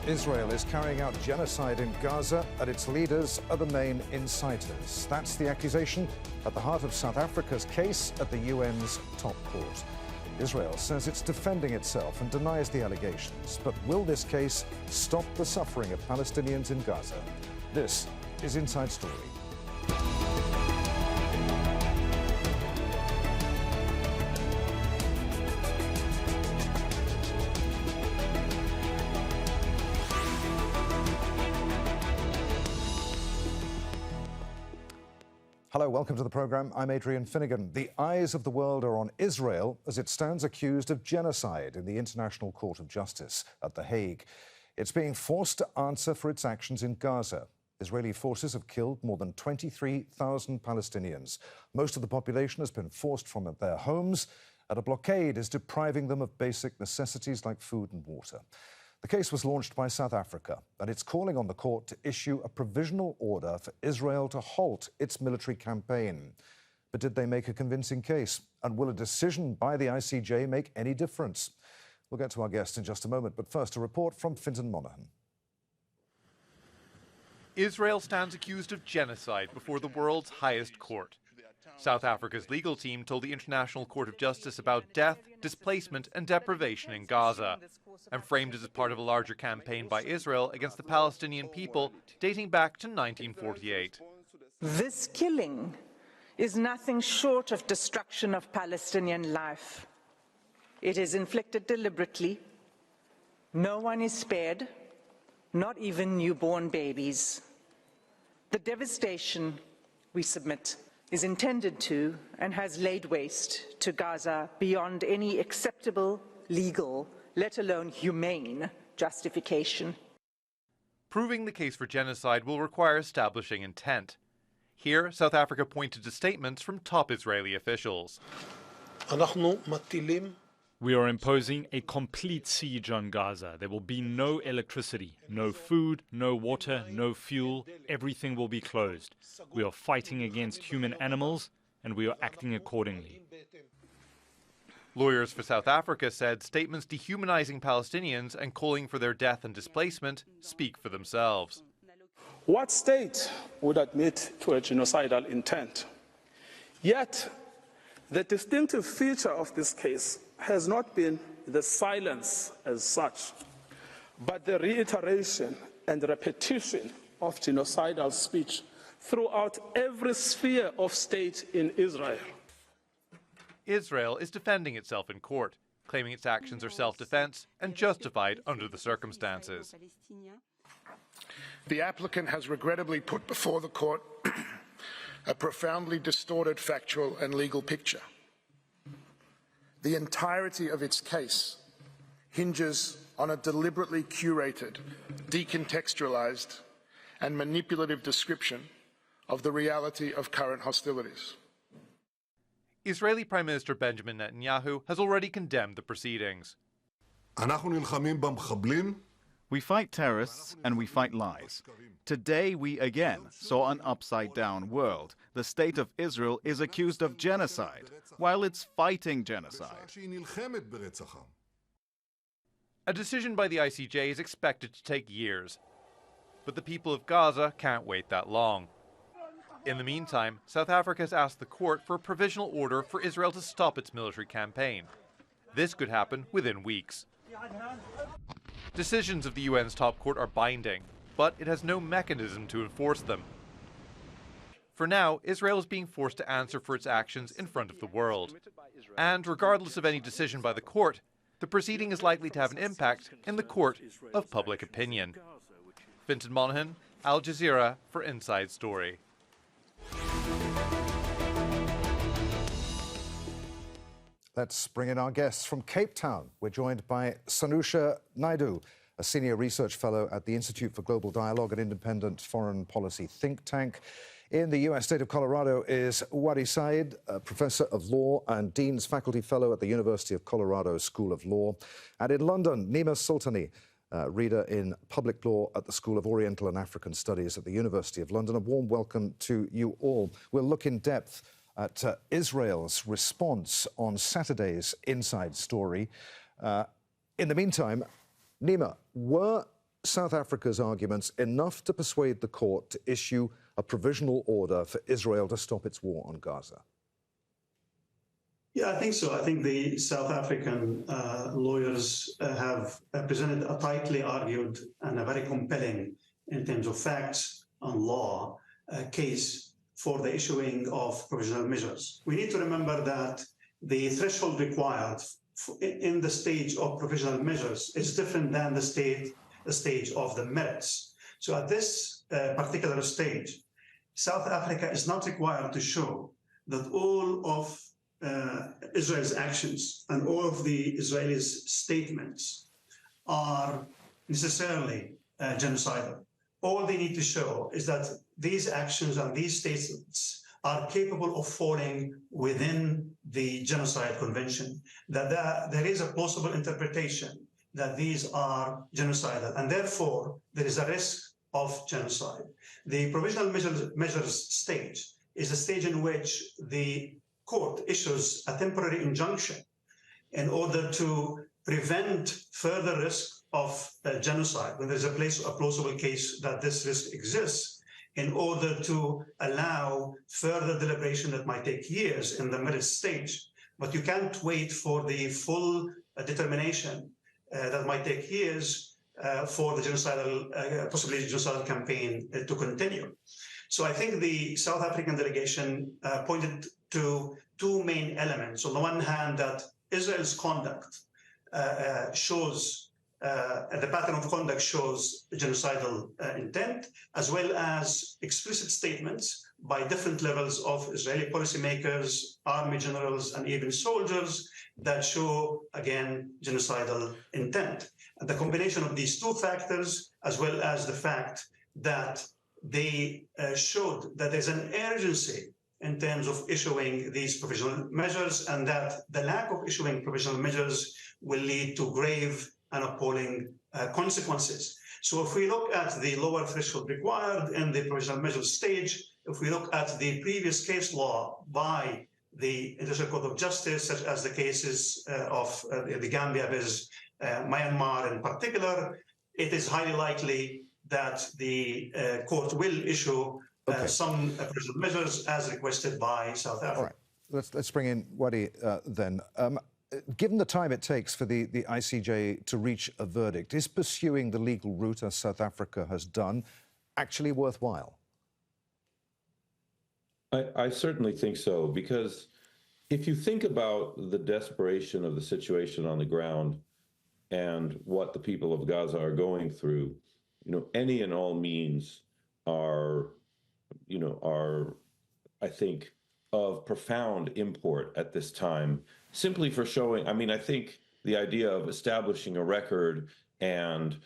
Israel is carrying out genocide in Gaza and its leaders are the main inciters. That's the accusation at the heart of South Africa's case at the UN's top court. Israel says it's defending itself and denies the allegations. But will this case stop the suffering of Palestinians in Gaza? This is Inside Story. Hello, welcome to the programme. I'm Adrian Finnegan. The eyes of the world are on Israel as it stands accused of genocide in the International Court of Justice at The Hague. It's being forced to answer for its actions in Gaza. Israeli forces have killed more than 23,000 Palestinians. Most of the population has been forced from their homes, and a blockade is depriving them of basic necessities like food and water. The case was launched by South Africa, and it's calling on the court to issue a provisional order for Israel to halt its military campaign. But did they make a convincing case? And will a decision by the ICJ make any difference? We'll get to our guest in just a moment, but first a report from Fintan Monaghan. Israel stands accused of genocide before the world's highest court. South Africa's legal team told the International Court of Justice about death, displacement and deprivation in Gaza, and framed it as part of a larger campaign by Israel against the Palestinian people dating back to 1948. This killing is nothing short of destruction of Palestinian life. It is inflicted deliberately. No one is spared, not even newborn babies. The devastation, we submit, is intended to and has laid waste to Gaza beyond any acceptable legal, let alone humane, justification. Proving the case for genocide will require establishing intent. Here, South Africa pointed to statements from top Israeli officials. We are imposing a complete siege on Gaza. There will be no electricity, no food, no water, no fuel. Everything will be closed. We are fighting against human animals, and we are acting accordingly. Lawyers for South Africa said statements dehumanizing Palestinians and calling for their death and displacement speak for themselves. What state would admit to a genocidal intent? Yet, the distinctive feature of this case has not been the silence as such, but the reiteration and repetition of genocidal speech throughout every sphere of state in Israel. Israel is defending itself in court, claiming its actions are self-defense and justified under the circumstances. The applicant has regrettably put before the court a profoundly distorted factual and legal picture. The entirety of its case hinges on a deliberately curated, decontextualized, and manipulative description of the reality of current hostilities. Israeli Prime Minister Benjamin Netanyahu has already condemned the proceedings. We fight terrorists and we fight lies. Today we again saw an upside-down world. The state of Israel is accused of genocide, while it's fighting genocide. A decision by the ICJ is expected to take years, but the people of Gaza can't wait that long. In the meantime, South Africa has asked the court for a provisional order for Israel to stop its military campaign. This could happen within weeks. Decisions of the UN's top court are binding, but it has no mechanism to enforce them. For now, Israel is being forced to answer for its actions in front of the world. And regardless of any decision by the court, the proceeding is likely to have an impact in the court of public opinion. Fintan Monaghan, Al Jazeera for Inside Story. Let's bring in our guests from Cape Town. We're joined by Sanusha Naidu, a senior research fellow at the Institute for Global Dialogue, an independent foreign policy think tank. In the U.S. state of Colorado is Wari Said, a professor of law and Dean's Faculty Fellow at the University of Colorado School of Law. And in London, Nima Sultani, reader in public law at the School of Oriental and African Studies at the University of London. A warm welcome to you all. We'll look in depth at Israel's response on Saturday's Inside Story. In the meantime, Nima, were South Africa's arguments enough to persuade the court to issue a provisional order for Israel to stop its war on Gaza? Yeah, I think so. I think the South African lawyers have presented a tightly argued and a very compelling, in terms of facts and law, case for the issuing of provisional measures. We need to remember that the threshold required in the stage of provisional measures is different than the stage of the merits. So at this particular stage, South Africa is not required to show that all of Israel's actions and all of the Israelis' statements are necessarily genocidal. All they need to show is that these actions and these statements are capable of falling within the Genocide Convention, that there is a plausible interpretation that these are genocidal, and therefore there is a risk of genocide. The provisional measures stage is a stage in which the court issues a temporary injunction in order to prevent further risk of genocide when there's a plausible case that this risk exists, in order to allow further deliberation that might take years in the merits stage. But you can't wait for the full determination that might take years for the genocidal, possibly genocidal campaign to continue. So I think the South African delegation pointed to two main elements. On the one hand, that Israel's conduct shows, the pattern of conduct shows genocidal intent, as well as explicit statements by different levels of Israeli policymakers, army generals, and even soldiers that show, again, genocidal intent. And the combination of these two factors, as well as the fact that they showed that there's an urgency in terms of issuing these provisional measures, and that the lack of issuing provisional measures will lead to grave and appalling consequences. So if we look at the lower threshold required in the provisional measures stage, if we look at the previous case law by the International Court of Justice, such as the cases of the Gambia versus Myanmar in particular, it is highly likely that the court will issue some provisional measures as requested by South Africa. All right, let's bring in Wadi then. Given the time it takes for the ICJ to reach a verdict, is pursuing the legal route, as South Africa has done, actually worthwhile? I certainly think so, because if you think about the desperation of the situation on the ground and what the people of Gaza are going through, any and all means are, I think, of profound import at this time, simply for showing, I think the idea of establishing a record and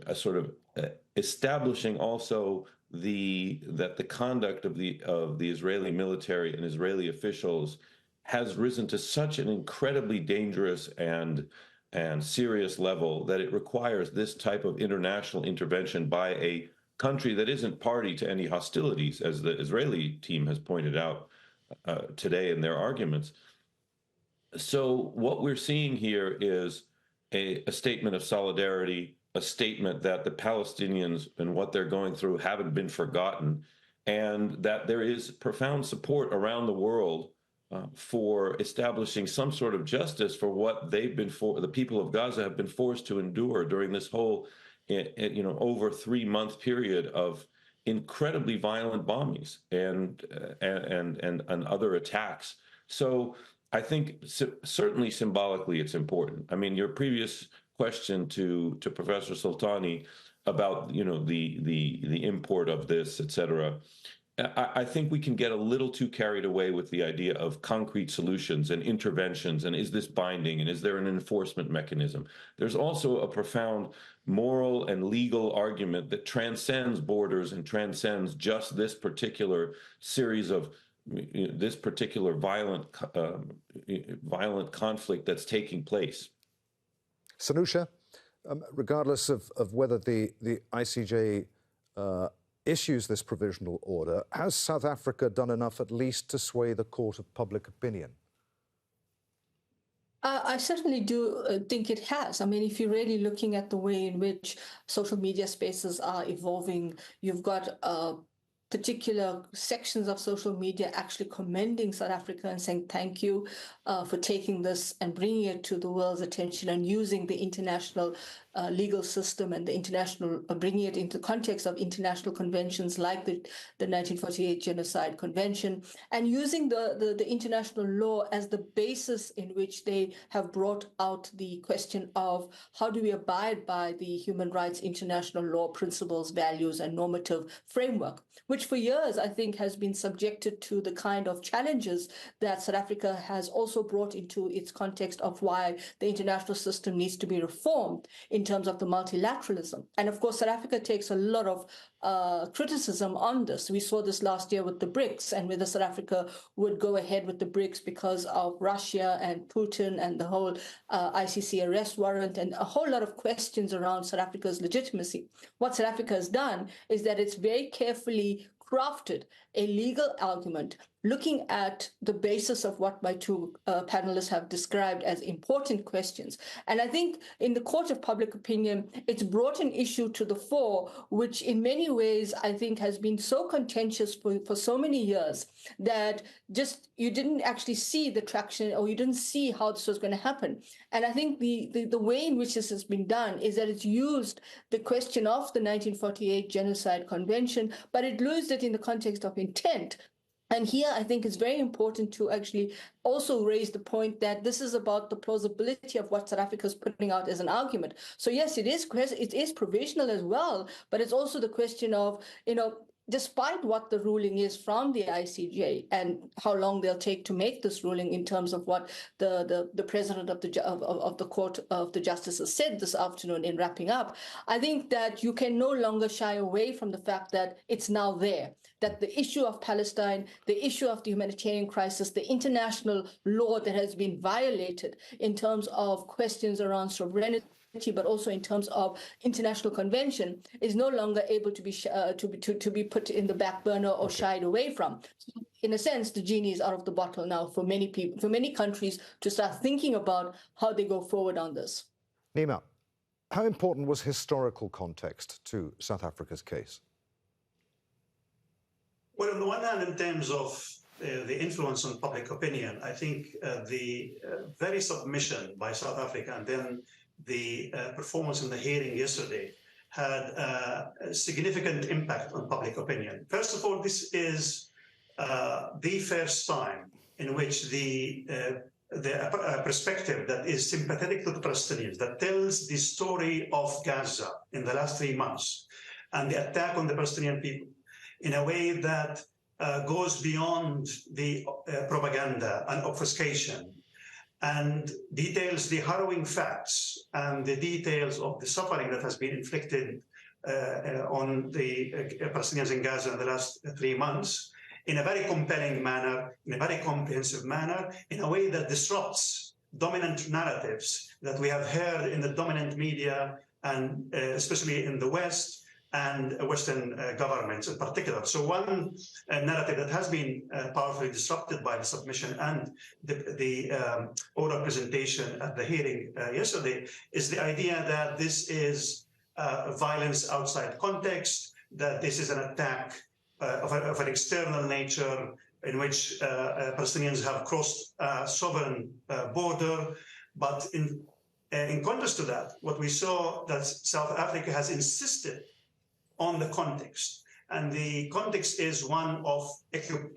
a sort of establishing also that the conduct of the Israeli military and Israeli officials has risen to such an incredibly dangerous and serious level that it requires this type of international intervention by a country that isn't party to any hostilities, as the Israeli team has pointed out today in their arguments. So what we're seeing here is a statement of solidarity, a statement that the Palestinians and what they're going through haven't been forgotten, and that there is profound support around the world for establishing some sort of justice for what the people of Gaza have been forced to endure during this whole, over 3-month period of incredibly violent bombings and other attacks. So I think certainly symbolically it's important. Your previous question to Professor Soltani about the import of this, et cetera. I think we can get a little too carried away with the idea of concrete solutions and interventions, and is this binding, and is there an enforcement mechanism? There's also a profound moral and legal argument that transcends borders and transcends just this particular series of this particular violent conflict that's taking place. Sanusha, regardless of whether the ICJ issues this provisional order, has South Africa done enough at least to sway the court of public opinion? I certainly do think it has. I mean, if you're really looking at the way in which social media spaces are evolving, you've got particular sections of social media actually commending South Africa and saying thank you for taking this and bringing it to the world's attention and using the international legal system and the international, bringing it into the context of international conventions like the 1948 Genocide Convention, and using the international law as the basis in which they have brought out the question of how do we abide by the human rights international law principles, values, and normative framework, which for years I think has been subjected to the kind of challenges that South Africa has also brought into its context of why the international system needs to be reformed in terms of the multilateralism. And of course, South Africa takes a lot of criticism on this. We saw this last year with the BRICS and whether South Africa would go ahead with the BRICS because of Russia and Putin and the whole ICC arrest warrant and a whole lot of questions around South Africa's legitimacy. What South Africa has done is that it's very carefully crafted a legal argument looking at the basis of what my two panelists have described as important questions. And I think in the court of public opinion, it's brought an issue to the fore, which in many ways I think has been so contentious for so many years that just you didn't actually see the traction or you didn't see how this was going to happen. And I think the way in which this has been done is that it's used the question of the 1948 Genocide Convention, but it used it in the context of intent. And here, I think it's very important to actually also raise the point that this is about the plausibility of what South Africa is putting out as an argument. So yes, it is provisional as well, but it's also the question of, despite what the ruling is from the ICJ and how long they'll take to make this ruling in terms of what the president of the Court of the Justices said this afternoon in wrapping up, I think that you can no longer shy away from the fact that it's now there, that the issue of Palestine, the issue of the humanitarian crisis, the international law that has been violated in terms of questions around sovereignty, but also in terms of international convention, is no longer able to be put in the back burner or shied away from. So in a sense, the genie is out of the bottle now for many people, for many countries to start thinking about how they go forward on this. Nima, how important was historical context to South Africa's case? Well, on the one hand, in terms of the influence on public opinion, I think the very submission by South Africa and then the performance in the hearing yesterday had a significant impact on public opinion. First of all, this is the first time in which the perspective that is sympathetic to the Palestinians, that tells the story of Gaza in the last 3 months and the attack on the Palestinian people in a way that goes beyond the propaganda and obfuscation and details the harrowing facts and the details of the suffering that has been inflicted on the Palestinians in Gaza in the last 3 months in a very compelling manner, in a very comprehensive manner, in a way that disrupts dominant narratives that we have heard in the dominant media and especially in the West and Western governments in particular. So one narrative that has been powerfully disrupted by the submission and the oral presentation at the hearing yesterday is the idea that this is violence outside context, that this is an attack of an external nature in which Palestinians have crossed a sovereign border. But in contrast to that, what we saw that South Africa has insisted on the context. And the context is one of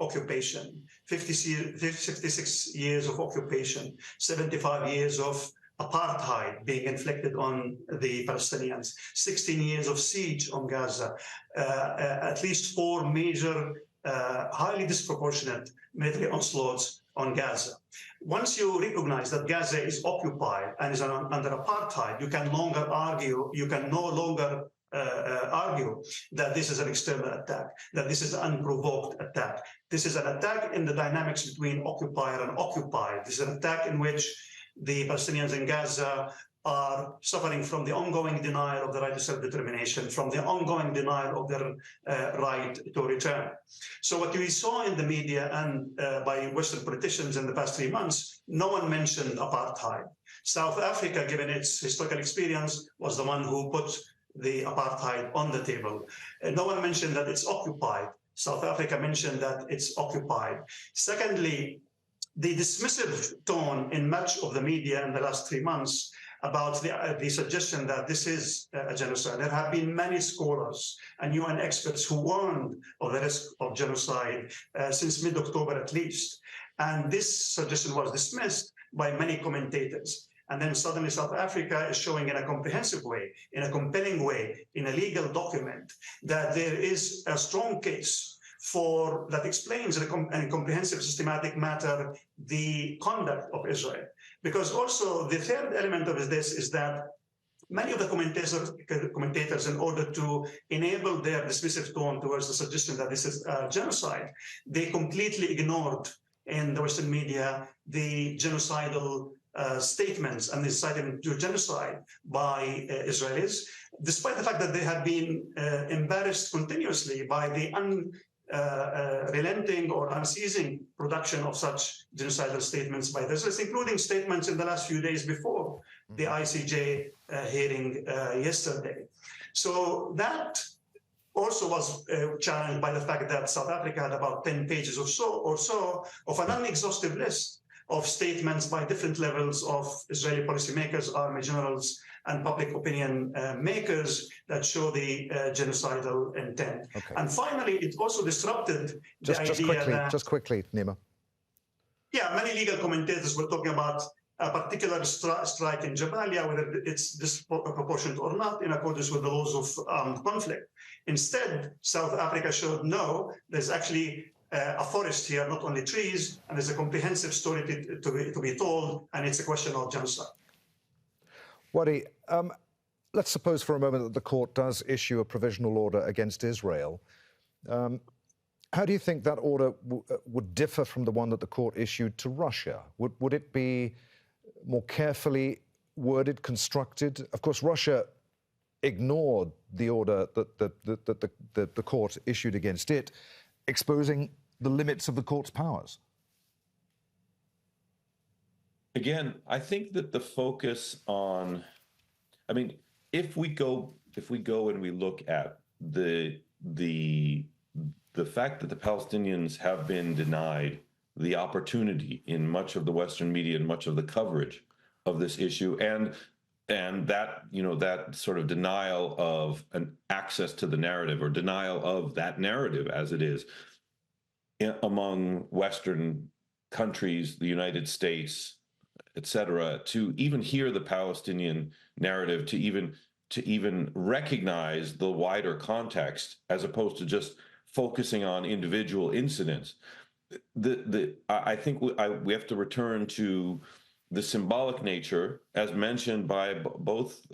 occupation, 56 years of occupation, 75 years of apartheid being inflicted on the Palestinians, 16 years of siege on Gaza, at least 4 major, highly disproportionate military onslaughts on Gaza. Once you recognize that Gaza is occupied and is under apartheid, you can no longer argue that this is an external attack, that this is an unprovoked attack. This is an attack in the dynamics between occupier and occupied. This is an attack in which the Palestinians in Gaza are suffering from the ongoing denial of the right to self-determination, from the ongoing denial of their right to return. So what we saw in the media and by Western politicians in the past 3 months, no one mentioned apartheid. South Africa, given its historical experience, was the one who put the apartheid on the table. No one mentioned that it's occupied. South Africa mentioned that it's occupied. Secondly, the dismissive tone in much of the media in the last 3 months about the suggestion that this is a genocide. There have been many scholars and UN experts who warned of the risk of genocide since mid-October at least. And this suggestion was dismissed by many commentators. And then suddenly South Africa is showing in a comprehensive way, in a compelling way, in a legal document, that there is a strong case that explains in a comprehensive, systematic manner the conduct of Israel. Because also the third element of this is that many of the commentators, in order to enable their dismissive tone towards the suggestion that this is genocide, they completely ignored in the Western media the genocidal statements and the incitement to genocide by Israelis, despite the fact that they have been embarrassed continuously by the unrelenting or unceasing production of such genocidal statements by the Israelis, including statements in the last few days before the ICJ hearing yesterday. So that also was challenged by the fact that South Africa had about 10 pages or so of an unexhaustive list of statements by different levels of Israeli policymakers, army generals, and public opinion makers that show the genocidal intent. Okay. And finally, it also disrupted the idea that... Just quickly, Nima. Yeah, many legal commentators were talking about a particular strike in Jabalia, whether it's disproportionate or not, in accordance with the laws of armed conflict. Instead, South Africa showed no, there's actually a forest here, not only trees, and there's a comprehensive story to be told, and it's a question of genocide. Wadi, let's suppose for a moment that the court does issue a provisional order against Israel. How do you think that order would differ from the one that the court issued to Russia? Would it be more carefully worded, constructed? Of course, Russia ignored the order that the court issued against it, exposing the limits of the court's powers. Again, I think that the focus on, I mean, if we go and we look at the fact that the Palestinians have been denied the opportunity in much of the Western media and much of the coverage of this issue, and that, you know, that sort of denial of an access to the narrative, or denial of that narrative as it is among Western countries, the United States, etc., to even hear the Palestinian narrative, to even recognize the wider context, as opposed to just focusing on individual incidents. I think we have to return to the symbolic nature, as mentioned by both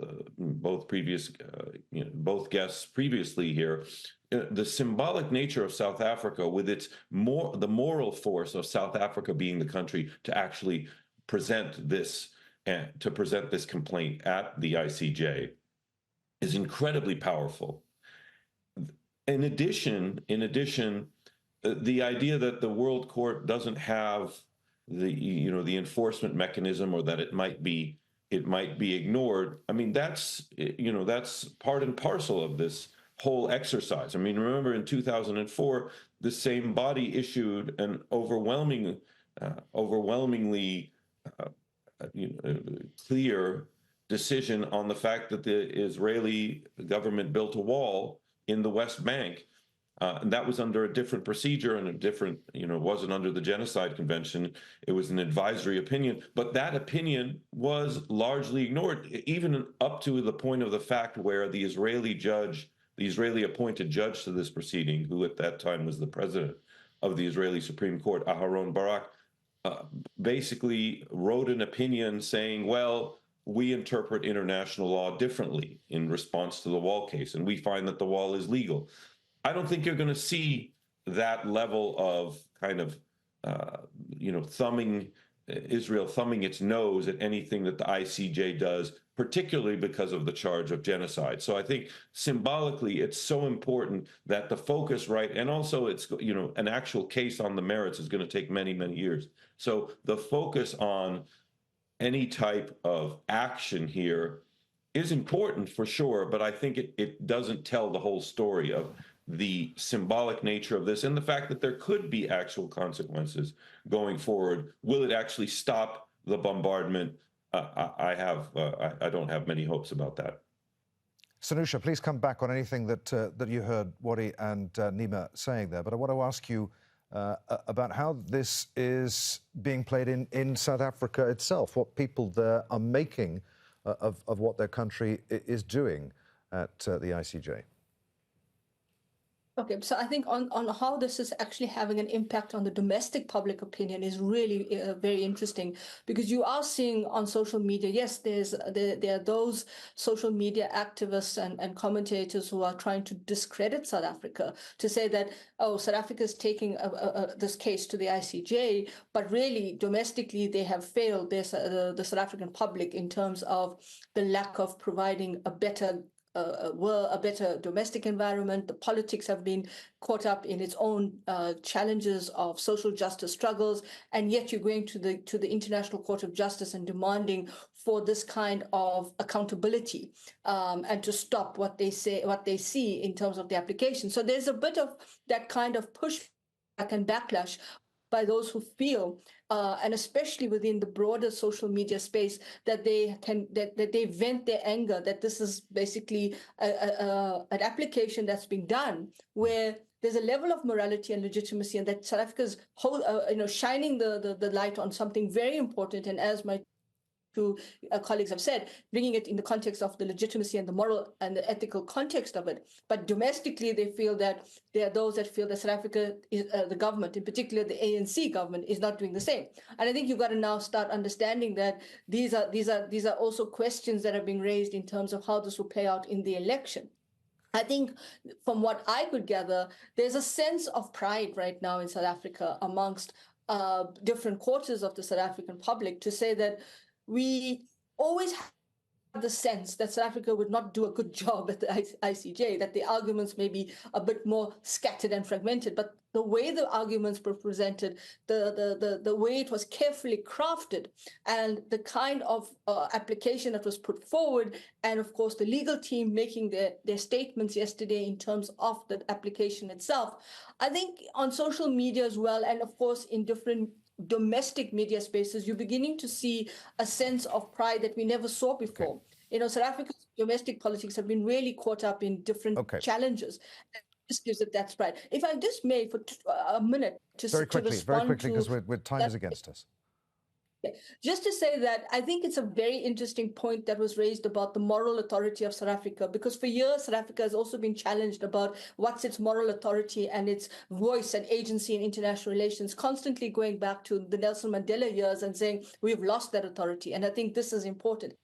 guests previously here. The symbolic nature of South Africa, with the moral force of South Africa being the country to actually present this complaint at the ICJ, is incredibly powerful. In addition, the idea that the World Court doesn't have the enforcement mechanism, or that it might be ignored. I mean, that's part and parcel of this whole exercise. I mean, remember in 2004, the same body issued an overwhelmingly clear decision on the fact that the Israeli government built a wall in the West Bank. And that was under a different procedure and a different, wasn't under the Genocide Convention. It was an advisory opinion, but that opinion was largely ignored, even up to the point of the fact where the Israeli appointed judge to this proceeding, who at that time was the president of the Israeli Supreme Court, Aharon Barak, basically wrote an opinion saying, well, we interpret international law differently in response to the wall case, and we find that the wall is legal. I don't think you're going to see that level of kind of, Israel thumbing its nose at anything that the ICJ does, particularly because of the charge of genocide. So I think symbolically, it's so important that the focus, right, and also it's, an actual case on the merits is going to take many, many years. So the focus on any type of action here is important for sure, but I think it doesn't tell the whole story of the symbolic nature of this and the fact that there could be actual consequences going forward. Will it actually stop the bombardment? I don't have many hopes about that. Sanusha, please come back on anything that you heard Wadi and Nima saying there. But I want to ask you about how this is being played in South Africa itself, what people there are making of what their country is doing at the ICJ. Okay, so I think on how this is actually having an impact on the domestic public opinion is really very interesting, because you are seeing on social media, yes, there are those social media activists and commentators who are trying to discredit South Africa, to say that, oh, South Africa is taking this case to the ICJ, but really domestically they have failed the South African public in terms of the lack of providing a better domestic environment. The politics have been caught up in its own challenges of social justice struggles, and yet you're going to the International Court of Justice and demanding for this kind of accountability and to stop what they see in terms of the application. So there's a bit of that kind of pushback and backlash by those who feel, and especially within the broader social media space, that they vent their anger, that this is basically an application that's being done where there's a level of morality and legitimacy, and that South Africa's shining the light on something very important. And as my two colleagues have said, bringing it in the context of the legitimacy and the moral and the ethical context of it. But domestically, they feel that there are those that feel that South Africa, the government, in particular the ANC government, is not doing the same. And I think you've got to now start understanding that these are also questions that are being raised in terms of how this will play out in the election. I think from what I could gather, there's a sense of pride right now in South Africa amongst different quarters of the South African public to say that we always have the sense that South Africa would not do a good job at the ICJ, that the arguments may be a bit more scattered and fragmented, but the way the arguments were presented, the way it was carefully crafted, and the kind of application that was put forward, and of course the legal team making their statements yesterday in terms of the application itself. I think on social media as well, and of course in different domestic media spaces, you're beginning to see a sense of pride that we never saw before. Okay. You know, South Africa's domestic politics have been really caught up in different challenges. And this gives it that pride. If I just may, for a minute, very quickly, because time is against us. Yeah. Just to say that I think it's a very interesting point that was raised about the moral authority of South Africa, because for years South Africa has also been challenged about what's its moral authority and its voice and agency in international relations, constantly going back to the Nelson Mandela years and saying we've lost that authority. And I think this is important.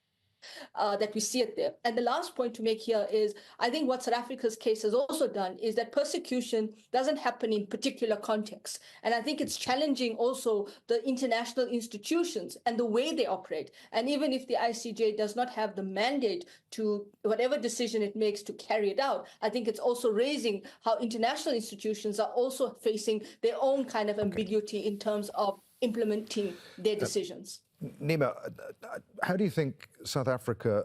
That we see it there. And the last point to make here is, I think what South Africa's case has also done is that persecution doesn't happen in particular contexts. And I think it's challenging also the international institutions and the way they operate. And even if the ICJ does not have the mandate to, whatever decision it makes, to carry it out, I think it's also raising how international institutions are also facing their own kind of ambiguity in terms of implementing their decisions. Nima, how do you think South Africa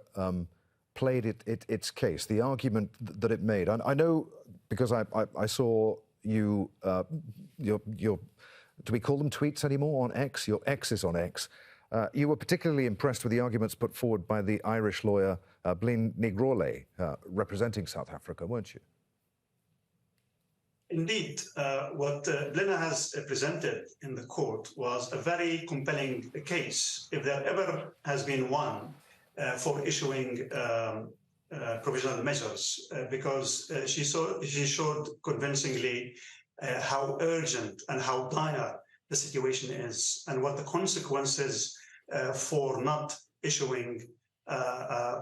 played its case, the argument that it made? I know, because I saw you, your do we call them tweets anymore on X? Your X is on X. You were particularly impressed with the arguments put forward by the Irish lawyer Blin Nigrole, representing South Africa, weren't you? Indeed, what Blina has presented in the court was a very compelling case, if there ever has been one, for issuing provisional measures, because she showed convincingly how urgent and how dire the situation is, and what the consequences for not issuing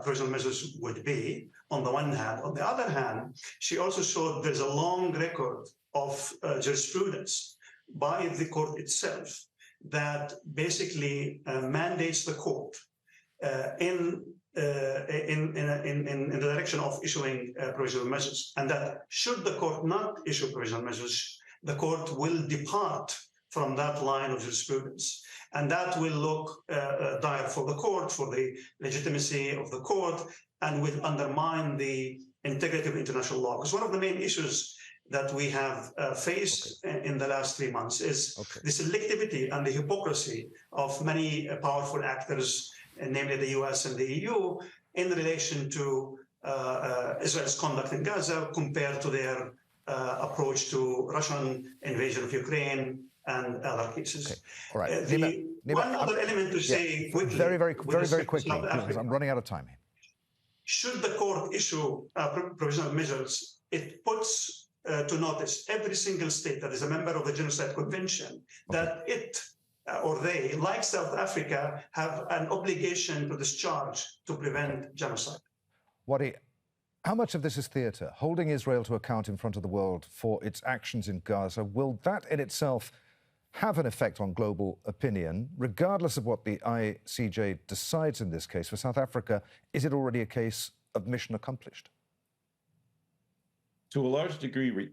provisional measures would be, on the one hand. On the other hand, she also showed there's a long record of jurisprudence by the court itself that basically mandates the court in the direction of issuing provisional measures, and that should the court not issue provisional measures, the court will depart from that line of jurisprudence. And that will look dire for the court, for the legitimacy of the court, and will undermine the integrity of international law. Because one of the main issues that we have faced in the last 3 months is the selectivity and the hypocrisy of many powerful actors, namely the US and the EU, in relation to Israel's conduct in Gaza compared to their approach to Russian invasion of Ukraine and other cases. Okay. All right. One other element to say quickly. Very quickly, because I'm running out of time here. Should the court issue provisional measures, it puts to notice every single state that is a member of the Genocide Convention that it or they, like South Africa, have an obligation to discharge to prevent genocide. Wadi, how much of this is theatre? Holding Israel to account in front of the world for its actions in Gaza, will that in itself have an effect on global opinion, regardless of what the ICJ decides in this case? For South Africa, is it already a case of mission accomplished? To a large degree,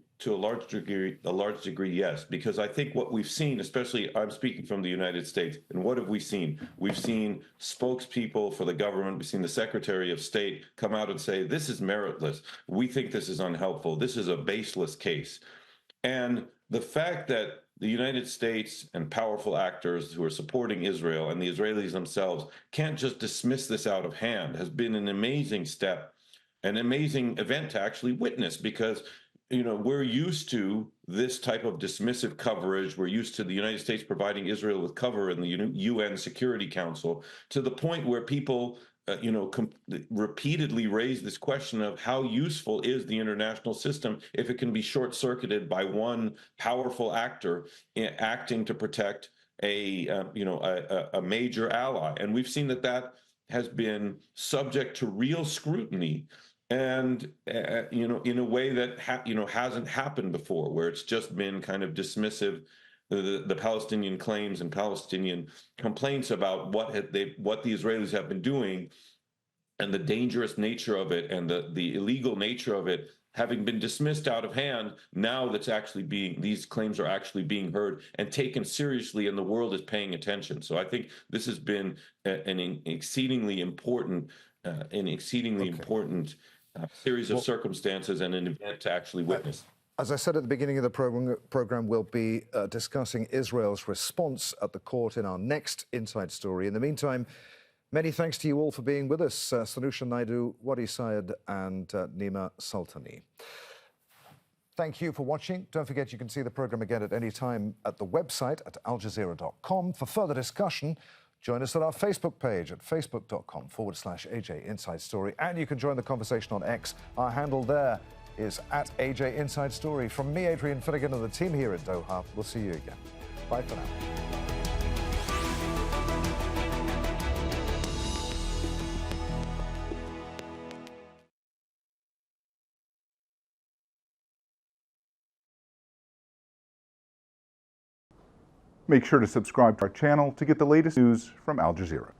yes, because I think what we've seen, especially I'm speaking from the United States, and what have we seen? We've seen spokespeople for the government, we've seen the Secretary of State come out and say, this is meritless. We think this is unhelpful. This is a baseless case. And the fact that the United States and powerful actors who are supporting Israel and the Israelis themselves can't just dismiss this out of hand has been an amazing step, an amazing event to actually witness, because we're used to this type of dismissive coverage. We're used to the United States providing Israel with cover in the UN Security Council, to the point where people repeatedly raise this question of how useful is the international system if it can be short-circuited by one powerful actor acting to protect a major ally. And we've seen that has been subject to real scrutiny, and in a way that hasn't happened before, where it's just been kind of dismissive. The Palestinian claims and Palestinian complaints about what the Israelis have been doing, and the dangerous nature of it and the illegal nature of it having been dismissed out of hand. Now these claims are actually being heard and taken seriously, and the world is paying attention. So I think this has been an exceedingly important series of circumstances and an event to actually witness. As I said at the beginning of the program, we'll be discussing Israel's response at the court in our next Inside Story. In the meantime, many thanks to you all for being with us. Sanusha Naidu, Wadi Sayed, and Nima Sultani. Thank you for watching. Don't forget you can see the program again at any time at the website at aljazeera.com. For further discussion, join us at our Facebook page at facebook.com/AJ Inside Story. And you can join the conversation on X. Our handle there is at AJ Inside Story. From me, Adrian Finnegan, and the team here at Doha, we'll see you again. Bye for now. Make sure to subscribe to our channel to get the latest news from Al Jazeera.